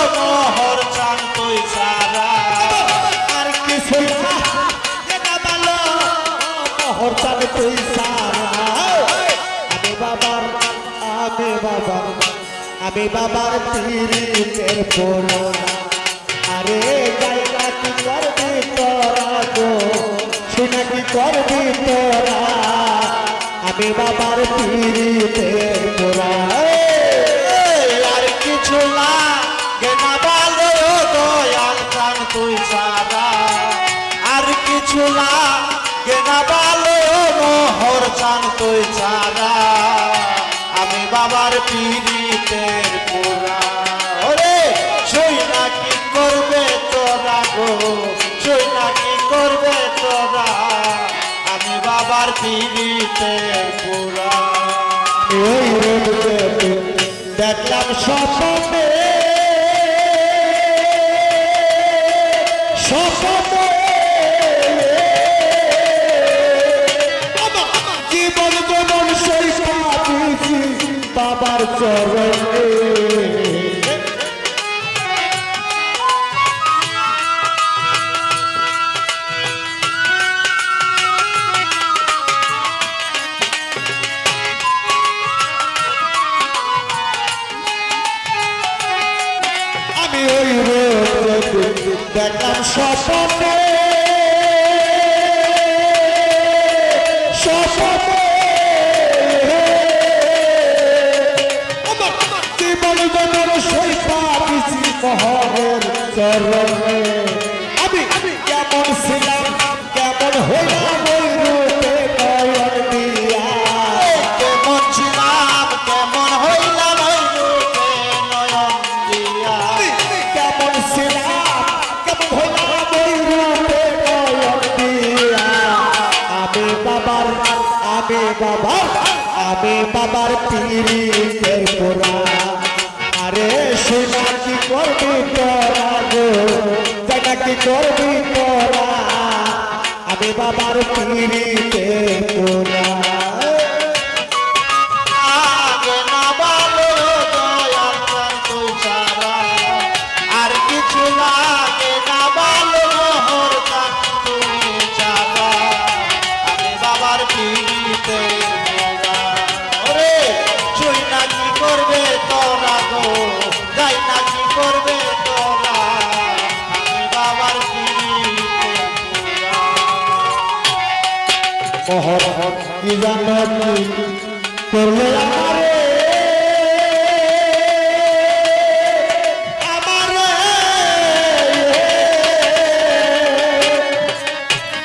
মোহর চান তুই ছাড়া আর কিছু না কেনা ভালো মোহর চান তুই ছাড়া আমি বাবার পীড়িতের পোড়া আরে জায়গা কি করবি তোরা গো সেটা কি করবি তোরা আমি বাবার পীড়িতের পোড়া আর কিছু লাগে না ভালো দয়াল চান তুই ছাড়া আর কিছু লাগে না ভালো মোহর চান তুই ছাড়া আমি বাবার পীড়িতের পোড়া ওরে সই না কি করবে তোরা গো সই না কি করবে তোরা আমি বাবার পীড়িতের পোড়া ওই রোদে দেখলাম স্বপ্নে স্বপ্নে জীবন জীবন সেই পাপিছি বাবার চরণে দেখলাম স্বপ্নে স্বপ্নে জীবন জীবন সেই পাপিছি মোহরের চরণে আমি কেমন ছিলাম কেমন হইলাম ওই রূপে নয়ন দিয়া কেমন ছিলাম কেমন হইলাম ওই রূপে নয়ন দিয়া কেমন ছিলাম কেমন হইলাম ওই রূপে নয়ন দিয়া আমি বাবার পীড়িতের পোড়া আরে সোনা কি করবি তোরা গো জানা কি করবি তোরা আমি বাবার পীড়িতের পোড়া আগে না ভালো দয়াল চান তুই ছাড়া আর কিছু লাগে না ভালো মোহর চান তুই ছাড়া আমি বাবার পীড়িতের পোড়া ওরে সই না কি করবে তোরা গো যাই না কি করবে তোরা আমি বাবার পীড়িতের পোড়া মোহর কি জানো কি করলে আমারে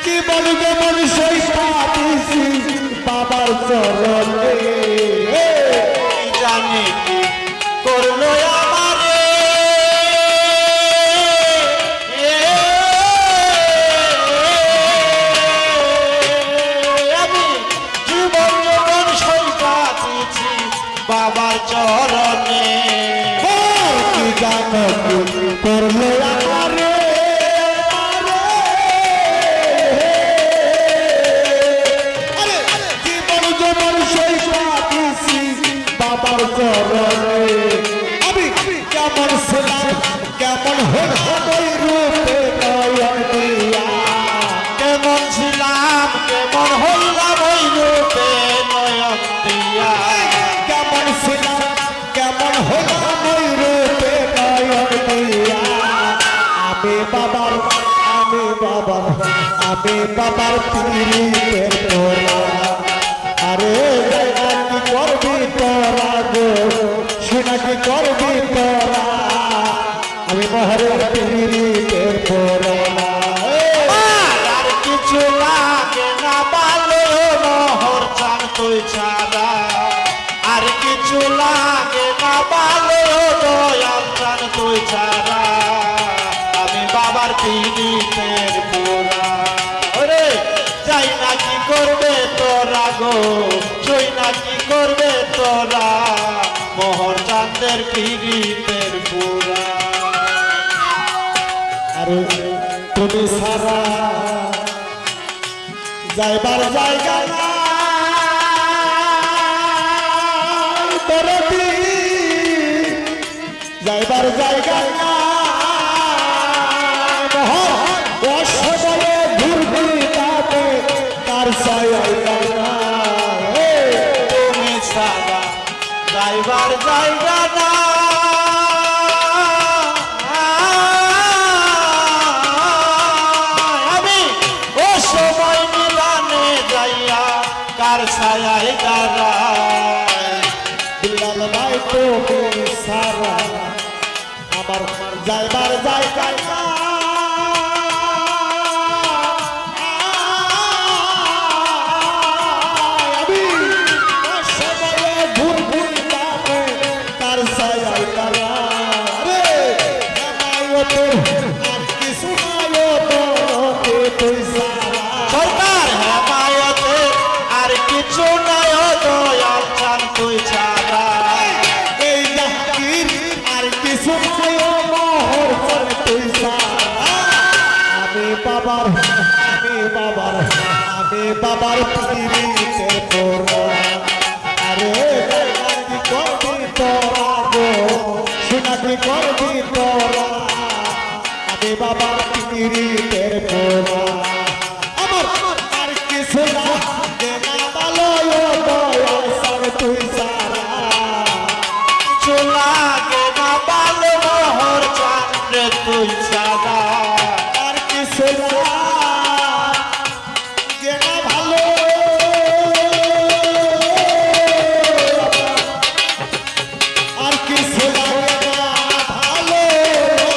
জীবন যেমন সেই পাপিছি বাবার চরণে জানি কি করলো আমারে আমি জীবন জীবন সইটা দিছি বাবার চরণে কি জানো কি করলে আমারে জীবন যেমন সেই পাপিছি বাবার চরণে আমি কেমন ছিলাম কেমন হইলাম ওই রূপে নয়ন দিয়া কেমন ছিলাম কেমন হইলাম ওই রূপে নয়ন দিয়া কেমন ছিলাম কেমন হইলাম ওই রূপে নয়ন দিয়া আমি বাবার পীড়িতের পোড়া আরে জায়গা কি করবি তোরা গো সেনা কি করবি তোরা আমি মোহরের পীড়িতের পোড়া আর কিছু লাগে না ভালো মোহর চান তুই ছাড়া আর কিছু লাগে না ভালো দয়াল চান তুই ছাড়া আমি বাবার পীড়িতের পোড়া ওরে যাই না কি করবে তোরা গো সই না কি করবে তোরা মোহর চাঁদের পীড়িতের পোড়া আরে তুমি সারা যাইবার জায়গা নাই, যাইবার জায়গা না অসময়ে ঘুরবি তাতে তার ছায়ায় না তুমি ছাড়া যাইবার জায়গা না আমি ও সময় মিলানে যাইয়া কার ছায়ায় দাঁড়াই বিলাল ভাই তুমি সারা আমার যাইবার জায়গা না আমি অসময়ে ঘুরবি তাতে তার ছায়ায় না রে হেমায়তে আর কিছু নাই তুই সারা সরকার হেমায়তে আর কিছু নাই ও দয়াল চান তুই ছাড়া এই জাহাঙ্গীর আর কিছু নাই ও মোহর চান তুই সারা আমি বাবার পৃথিবীতে তোরা আরে কি করবি তোরা গো শোনা কি করবি তোরা আমি বাবার পৃথিবীতে তোরা আমার আর কিছু না দেনা ভালো দয়াল সার তুই সারা কিছু লাগে না ভালো মোহর চান রে তুই ছাড়া আর কিছু না দেনা ভালো আর কিছু লাগে না ভালো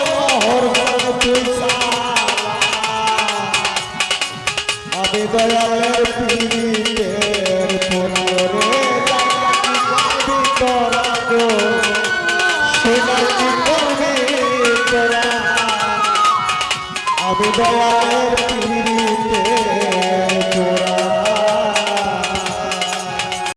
মোহর চান তুই সারা আমি দয়ালের পীড়িতের পুনরে করবি তোরা গো সোনা কি করবি তোরা আমি দয়ালের পীড়িতের